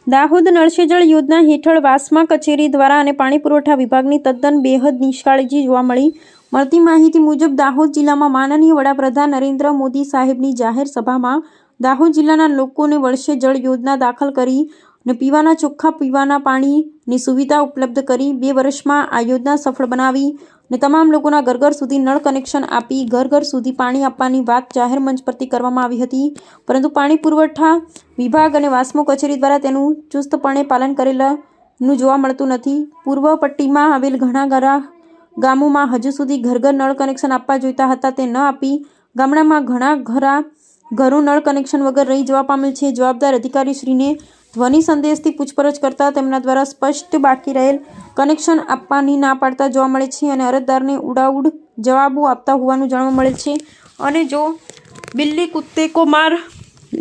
દાહોદ નળ સે જળ યોજના હેઠળ વાસ્મા કચેરી દ્વારા અને પાણી પુરવઠા વિભાગની તદ્દન બેહદ નિષ્કાળજી જોવા મળતી માહિતી મુજબ દાહોદ જિલ્લામાં માનનીય વડાપ્રધાન નરેન્દ્ર મોદી સાહેબની જાહેર સભામાં દાહોદ જિલ્લાના લોકોને વળશે જળ યોજના દાખલ કરી અને પીવાના ચોખ્ખા પીવાના પાણીની સુવિધા ઉપલબ્ધ કરી 2 વર્ષમાં આ યોજના સફળ બનાવી અને તમામ લોકોના ઘર ઘર સુધી નળ કનેક્શન આપી ઘર ઘર સુધી પાણી આપવાની વાત જાહેર મંચ પરથી કરવામાં આવી હતી, પરંતુ પાણી પુરવઠા વિભાગ અને વાસ્મો કચેરી દ્વારા તેનું ચુસ્તપણે પાલન કરેલું જોવા મળતું નથી. પૂર્વ પટ્ટીમાં આવેલ ઘણા ગામોમાં હજુ સુધી ઘર ઘર નળ કનેક્શન આપવા જોઈતા હતા તે ન આપી ગામડામાં ઘણા ઘરો નળ કનેક્શન વગર રહી જવા પામેલ છે. જવાબદાર અધિકારીશ્રીને ધ્વનિ સંદેશથી પૂછપરછ કરતા તેમના દ્વારા સ્પષ્ટ બાકી રહેલ કનેક્શન આપવાની ના પાડતા જોવા મળે છે અને અરજદારને ઉડાઉડ જવાબો આપતા હોવાનું જાણવા મળે છે અને જો બિલ્લી કુત્તે કો માર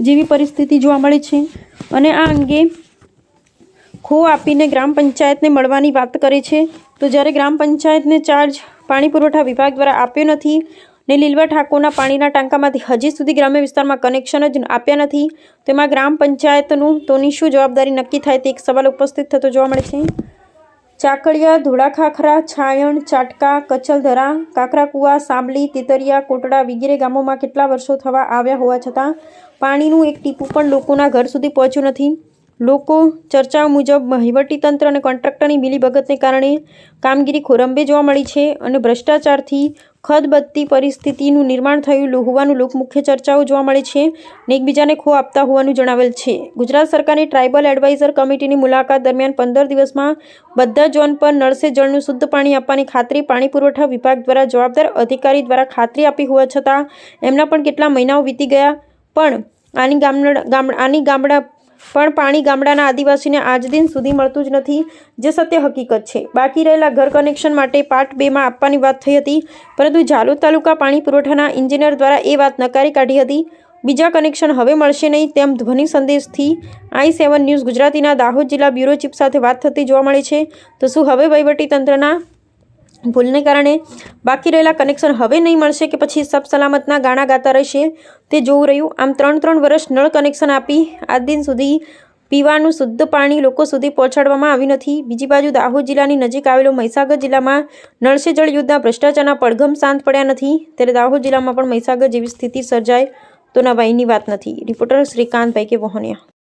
જેવી પરિસ્થિતિ જોવા મળે છે અને આ અંગે ખો આપીને ગ્રામ પંચાયતને મળવાની વાત કરે છે. તો જ્યારે ગ્રામ પંચાયતને ચાર્જ પાણી પુરવઠા વિભાગ દ્વારા આપ્યો નથી ને લીલવા ઠાકોરના પાણીના ટાંકામાંથી હજી સુધી ગ્રામ્ય વિસ્તારમાં કનેક્શન જ આપ્યા નથી, તેમાં ગ્રામ પંચાયતનું તોની શું જવાબદારી નક્કી થાય તે એક સવાલ ઉપસ્થિત થતો જોવા મળે છે. ચાકળિયા, ધોળાખાખરા, છાયણ, ચાટકા, કચલધરા, કાકરાકુવા, સાંબલી, તેતરિયા, કોટડા વગેરે ગામોમાં કેટલા વર્ષો થવા આવ્યા હોવા છતાં પાણીનું એક ટીપું પણ લોકોના ઘર સુધી પહોંચ્યું નથી. લોકો ચર્ચાઓ મુજબ વહીવટીતંત્ર અને કોન્ટ્રાક્ટરની મિલીભગતને કારણે કામગીરી ખોરંભે જોવા મળી છે અને ભ્રષ્ટાચારથી ખદબદતી પરિસ્થિતિનું નિર્માણ થયું હોવાનું લોકમુખ્ય ચર્ચાઓ જોવા મળે છે અને એકબીજાને ખો આપતા હોવાનું જણાવેલ છે. ગુજરાત સરકારની ટ્રાઇબલ એડવાઇઝર કમિટીની મુલાકાત દરમિયાન 15 દિવસમાં બધા ઝોન પર નળ સે જળનું શુદ્ધ પાણી આપવાની ખાતરી પાણી પુરવઠા વિભાગ દ્વારા જવાબદાર અધિકારી દ્વારા ખાતરી આપી હોવા છતાં એમના પણ કેટલા મહિનાઓ વીતી ગયા પણ પાણી ગામડાના આદિવાસીને આજ દિન સુધી મળતું જ નથી, જે સત્ય હકીકત છે. બાકી રહેલા ઘર કનેક્શન માટે પાર્ટ 2માં આપવાની વાત થઈ હતી, પરંતુ ઝાલોદ તાલુકા પાણી પુરવઠાના એન્જિનિયર દ્વારા એ વાત નકારી કાઢી હતી. બીજા કનેક્શન હવે મળશે નહીં તેમ ધ્વનિ સંદેશથી i7 ન્યૂઝ ગુજરાતીના દાહોદ જિલ્લા બ્યુરો ચીફ સાથે વાત થતી જોવા મળે છે. તો શું હવે વહીવટીતંત્રના ભૂલને કારણે બાકી રહેલા કનેક્શન હવે નહીં મળશે કે પછી સબ સલામતના ગાણા ગાતા રહેશે તે જોવું રહ્યું. આમ 3 વર્ષ નળ કનેક્શન આપી આજ દિન સુધી પીવાનું શુદ્ધ પાણી લોકો સુધી પહોંચાડવામાં આવ્યું નથી. બીજી બાજુ દાહોદ જિલ્લાની નજીક આવેલો મહીસાગર જિલ્લામાં નળ સે જળ યોજના ભ્રષ્ટાચારના પડઘમ શાંત પડ્યા નથી, ત્યારે દાહોદ જિલ્લામાં પણ મહીસાગર જેવી સ્થિતિ સર્જાય તો નવાઈની વાત નથી. રિપોર્ટર શ્રીકાંતભાઈ કે વહોનિયા.